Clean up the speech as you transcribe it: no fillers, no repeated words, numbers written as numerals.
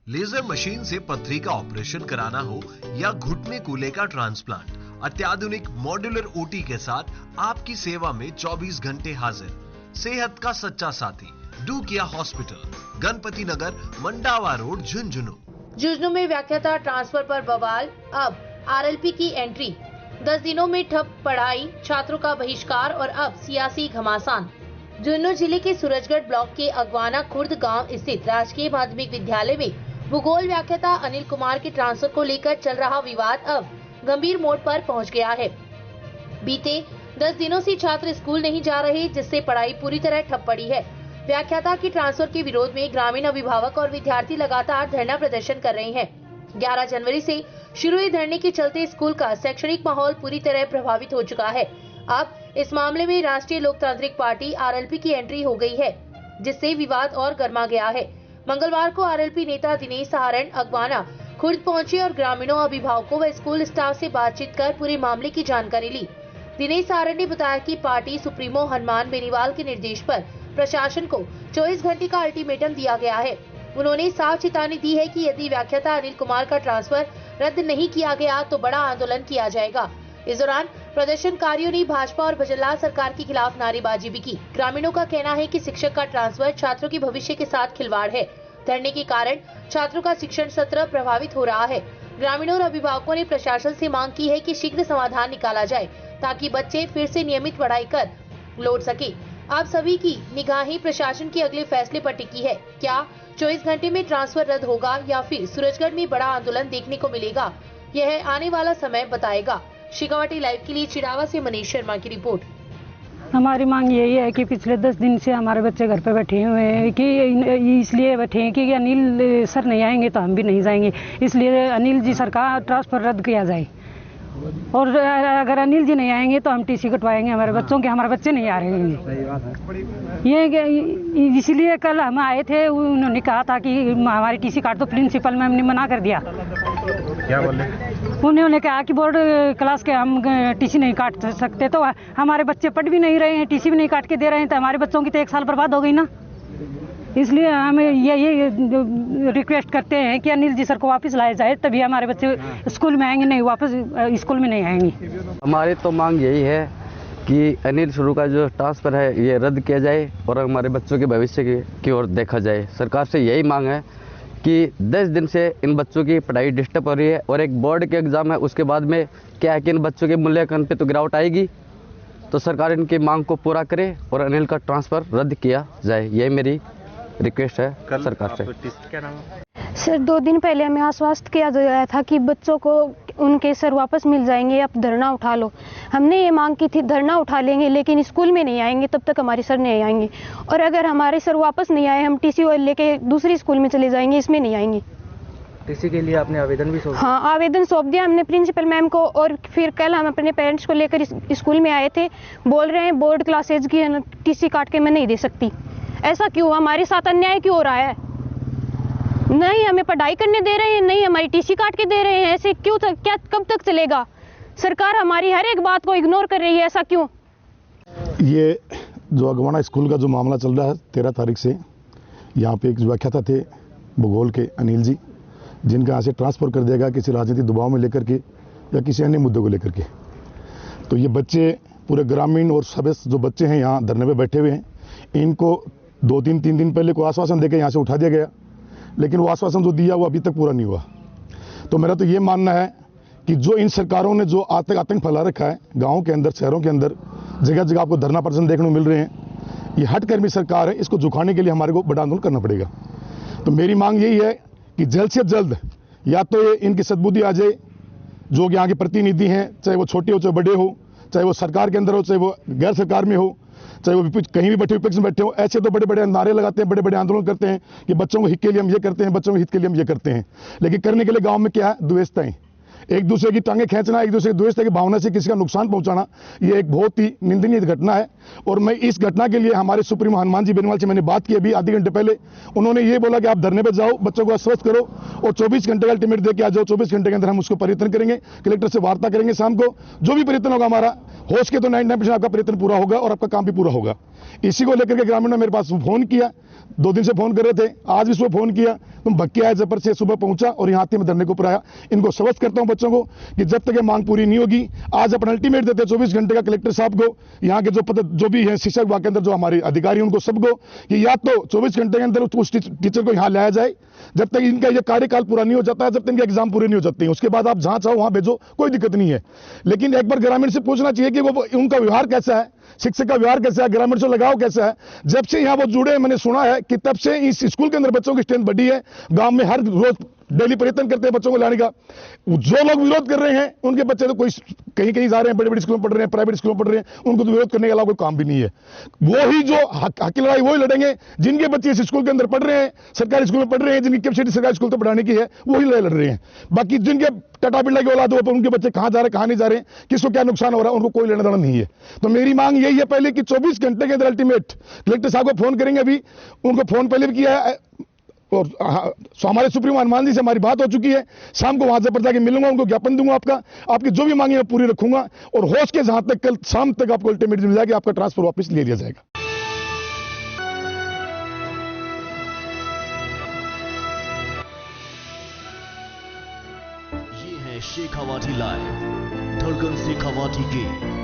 Laser machine से पथरी का ऑपरेशन कराना हो या घुटने कूल्हे का ट्रांसप्लांट, अत्याधुनिक मॉड्यूलर ओटी के साथ आपकी सेवा में 24 घंटे हाजिर। सेहत का सच्चा साथी डू किया हॉस्पिटल, गणपति नगर, मंडावा रोड, झुंझुनू में व्याख्याता ट्रांसफर पर बवाल, अब आरएलपी की एंट्री। 10 दिनों में ठप पढ़ाई, छात्रों का बहिष्कार और अब सियासी घमासान। झुंझुनू जिले के सूरजगढ़ ब्लॉक के अगवाना खुर्द गांव स्थित राजकीय माध्यमिक विद्यालय में भूगोल व्याख्याता अनिल कुमार के ट्रांसफर को लेकर चल रहा विवाद अब गंभीर मोड़ पर पहुंच गया है। बीते 10 दिनों से छात्र स्कूल नहीं जा रहे, जिससे पढ़ाई पूरी तरह ठप पड़ी है। व्याख्याता के ट्रांसफर के विरोध में ग्रामीण अभिभावक और विद्यार्थी लगातार धरना प्रदर्शन कर रहे हैं। 11 जनवरी से शुरू हुए धरने के चलते स्कूल का शैक्षणिक माहौल पूरी तरह प्रभावित हो चुका है। अब इस मामले में राष्ट्रीय लोकतांत्रिक पार्टी आरएलपी की एंट्री हो गई है, जिससे विवाद और गर्मा गया है। मंगलवार को आरएलपी नेता दिनेश सहारण अगवाना खुर्द पहुंचे और ग्रामीणों, अभिभावकों व स्कूल स्टाफ से बातचीत कर पूरे मामले की जानकारी ली। दिनेश सहारण ने बताया कि पार्टी सुप्रीमो हनुमान बेनीवाल के निर्देश पर प्रशासन को 24 घंटे का अल्टीमेटम दिया गया है। उन्होंने साफ चेतावनी दी है कि यदि व्याख्याता अनिल कुमार का ट्रांसफर रद्द नहीं किया गया तो बड़ा आंदोलन किया जाएगा। इस दौरान प्रदर्शनकारियों ने भाजपा और भजनलाल सरकार के खिलाफ नारेबाजी भी की। ग्रामीणों का कहना है कि शिक्षक का ट्रांसफर छात्रों के भविष्य के साथ खिलवाड़ है। धरने के कारण छात्रों का शिक्षण सत्र प्रभावित हो रहा है। ग्रामीणों और अभिभावकों ने प्रशासन से मांग की है कि शीघ्र समाधान निकाला जाए ताकि बच्चे फिर से नियमित पढ़ाई कर लौट सके। आप सभी की निगाहें प्रशासन के अगले फैसले पर टिकी है। क्या 24 घंटे में ट्रांसफर रद्द होगा या फिर सूरजगढ़ में बड़ा आंदोलन देखने को मिलेगा, यह आने वाला समय बताएगा। शेखावाटी लाइव के लिए चिड़ावा से मनीष शर्मा की रिपोर्ट। हमारी मांग यही है कि पिछले 10 दिन से हमारे बच्चे घर पे बैठे हुए हैं कि इसलिए बैठे हैं कि अनिल सर नहीं आएंगे तो हम भी नहीं जाएंगे, इसलिए अनिल जी सर का ट्रांसफर रद्द किया जाए। और अगर अनिल जी नहीं आएंगे तो हम टीसी कटवाएंगे हमारे बच्चों के। हमारे बच्चे नहीं आ रहे हैं। ये इसलिए कल हम आए थे, उन्होंने कहा था कि हमारी टीसी काट दो। प्रिंसिपल मैम ने मना कर दिया। क्या बोले? उन्होंने कहा कि बोर्ड क्लास के हम टीसी नहीं काट सकते। तो हमारे बच्चे पढ़ भी नहीं रहे हैं, टीसी भी नहीं काट के दे रहे हैं, तो हमारे बच्चों की तो 1 साल बर्बाद हो गई ना। इसलिए हम ये रिक्वेस्ट करते हैं कि अनिल जी सर को वापस लाया जाए, तभी हमारे बच्चे स्कूल में आएंगे, नहीं वापस स्कूल में नहीं आएंगे। हमारी तो मांग यही है कि अनिल सर का जो ट्रांसफ़र है ये रद्द किया जाए और हमारे बच्चों के भविष्य की ओर देखा जाए। सरकार से यही मांग है कि 10 दिन से इन बच्चों की पढ़ाई डिस्टर्ब हो रही है और एक बोर्ड के एग्ज़ाम है, उसके बाद में क्या है कि इन बच्चों के मूल्यांकन पे तो गिरावट आएगी। तो सरकार इनकी मांग को पूरा करे और अनिल का ट्रांसफ़र रद्द किया जाए, यही मेरी रिक्वेस्ट है सरकार से। क्या नाम है? सर 2 दिन पहले हमें आश्वस्त किया गया था कि बच्चों को उनके सर वापस मिल जाएंगे, आप धरना उठा लो। हमने ये मांग की थी धरना उठा लेंगे, लेकिन स्कूल में नहीं आएंगे तब तक हमारे सर नहीं आएंगे। और अगर हमारे सर वापस नहीं आए, हम टीसी लेके दूसरी स्कूल में चले जाएंगे, इसमें नहीं आएंगे। टीसी के लिए आपने आवेदन भी सौंपा? हाँ, आवेदन सौंप दिया हमने प्रिंसिपल मैम को। और फिर कल हम अपने पेरेंट्स को लेकर स्कूल में आए थे, बोल रहे हैं बोर्ड क्लासेज की टीसी काट के मैं नहीं दे सकती। ऐसा क्यों? हमारे साथ अन्याय क्यों हो रहा है? नहीं हमें पढ़ाई करने दे रहे हैं, नहीं हमारी टीसी काट के दे रहे हैं। ऐसे क्यों? क्या कब तक चलेगा? सरकार हमारी हर एक बात को इग्नोर कर रही है, ऐसा क्यों? ये जो अगवाना स्कूल का जो मामला चल रहा है, 13 तारीख से यहाँ पे एक व्याख्याता थे भूगोल के अनिल जी, जिनका यहाँ से ट्रांसफ़र कर दिया गया किसी राजनीतिक दबाव में लेकर के या किसी अन्य मुद्दों को लेकर के। तो ये बच्चे पूरे ग्रामीण और सभी जो बच्चे हैं यहाँ धरने पे बैठे हुए हैं, इनको 2-3 दिन पहले को आश्वासन देकर यहाँ से उठा दिया गया, लेकिन वो आश्वासन जो दिया वो अभी तक पूरा नहीं हुआ। तो मेरा तो ये मानना है कि जो इन सरकारों ने जो आतंक फैला रखा है गाँव के अंदर, शहरों के अंदर, जगह जगह आपको धरना प्रदर्शन देखने को मिल रहे हैं, ये हटकर्मी सरकार है। इसको झुकाने के लिए हमारे को बड़ा आंदोलन करना पड़ेगा। तो मेरी मांग यही है कि जल्द से जल्द या तो ये इनकी सद्बुद्धि आ जाए, जो यहाँ के प्रतिनिधि हैं, चाहे वो छोटे हो चाहे बड़े हो, चाहे वो सरकार के अंदर हो चाहे वो गैर सरकार में हो, चाहे वो कहीं भी बैठे विपक्ष में बैठे हो, ऐसे तो बड़े बड़े नारे लगाते हैं, बड़े बड़े आंदोलन करते हैं कि बच्चों को हित के लिए हम ये करते हैं, बच्चों के हित के लिए हम ये करते हैं। लेकिन करने के लिए गांव में क्या है? द्वेषताएं, एक दूसरे की टांगे खींचना, एक दूसरे की द्वेषता की भावना से किसी का नुकसान पहुंचाना, ये एक बहुत ही निंदनीय घटना है। और मैं इस घटना के लिए हमारे सुप्रीमो हनुमान जी बेनीवाल से मैंने बात की अभी आधे घंटे पहले। उन्होंने ये बोला कि आप धरने पर जाओ, बच्चों को आश्वस्त करो और 24 घंटे का अल्टीमेट दे के आ जाओ। 24 घंटे के अंदर हम उसको परिवर्तन करेंगे, कलेक्टर से वार्ता करेंगे शाम को। जो भी परिवर्तन होगा हमारा, हो सके तो 99% आपका परिवर्तन पूरा होगा और आपका काम भी पूरा होगा। इसी को लेकर के ग्रामीण ने मेरे पास फोन किया, 2 दिन से फोन कर रहे थे, आज भी सुबह फोन किया, तुम भक्के आए जबर से, सुबह पहुंचा और यहाँ मैं धरने को ऊपर आया। इनको स्पष्ट करता हूं बच्चों को कि जब तक ये मांग पूरी नहीं होगी, आज अपन अल्टीमेट देते 24 घंटे का कलेक्टर साहब को, यहाँ के जो भी है शिक्षक विभाग के अंदर जो हमारे अधिकारी उनको सबको, कि या तो 24 घंटे के अंदर उस टीचर को यहाँ लाया जाए, जब तक इनका ये कार्यकाल पूरा नहीं हो जाता है, जब तक इनके एग्जाम पूरे नहीं हो जाते हैं, उसके बाद आप जहां चाहो वहां भेजो, कोई दिक्कत नहीं है। लेकिन एक बार ग्रामीण से पूछना चाहिए कि वो उनका व्यवहार कैसा है, शिक्षक का व्यवहार कैसा है, ग्रामीण से लगाव कैसा है। जब से यहाँ वो जुड़े, मैंने सुना है कि तब से इस स्कूल के अंदर बच्चों की स्ट्रेंथ बढ़ी है। गांव में हर रोज डेली प्रयत्न करते हैं बच्चों को लाने का। जो लोग विरोध कर रहे हैं उनके बच्चे तो कोई कहीं कहीं जा रहे हैं, बड़े बड़े स्कूलों में पढ़ रहे हैं, प्राइवेट स्कूलों में पढ़ रहे हैं, उनको तो विरोध करने के अलावा कोई काम भी नहीं है। वो ही जो हक की लड़ाई वही लड़ेंगे जिनके बच्चे इस स्कूल के अंदर पढ़ रहे हैं, सरकारी स्कूल में पढ़ रहे हैं, जिनकी कैपेसिटी सरकारी स्कूल तक पढ़ाने की है, वही लड़ाई लड़ रहे हैं। बाकी जिनके टटा बिल्ला की औलाद हो, उनके बच्चे कहां जा रहे हैं, कहां नहीं जा रहे हैं, किसको क्या नुकसान हो रहा है, उनको कोई लेना देना नहीं है। तो मेरी मांग यही है पहले कि 24 घंटे के अंदर अल्टीमेट कलेक्टर साहब को फोन करेंगे, अभी उनको फोन पहले भी किया है और हमारे सुप्रीम हनुमान जी से हमारी बात हो चुकी है। शाम को वहां से पर जाके मिलूंगा, उनको ज्ञापन दूंगा, आपकी जो भी मांगे मैं पूरी रखूंगा और होश के जहां तक कल शाम तक आपको अल्टीमेट मिल जाएगी, आपका ट्रांसफर वापस ले लिया जाएगा। ये है शेखावाटी लाइव, धड़कन शेखावाटी की।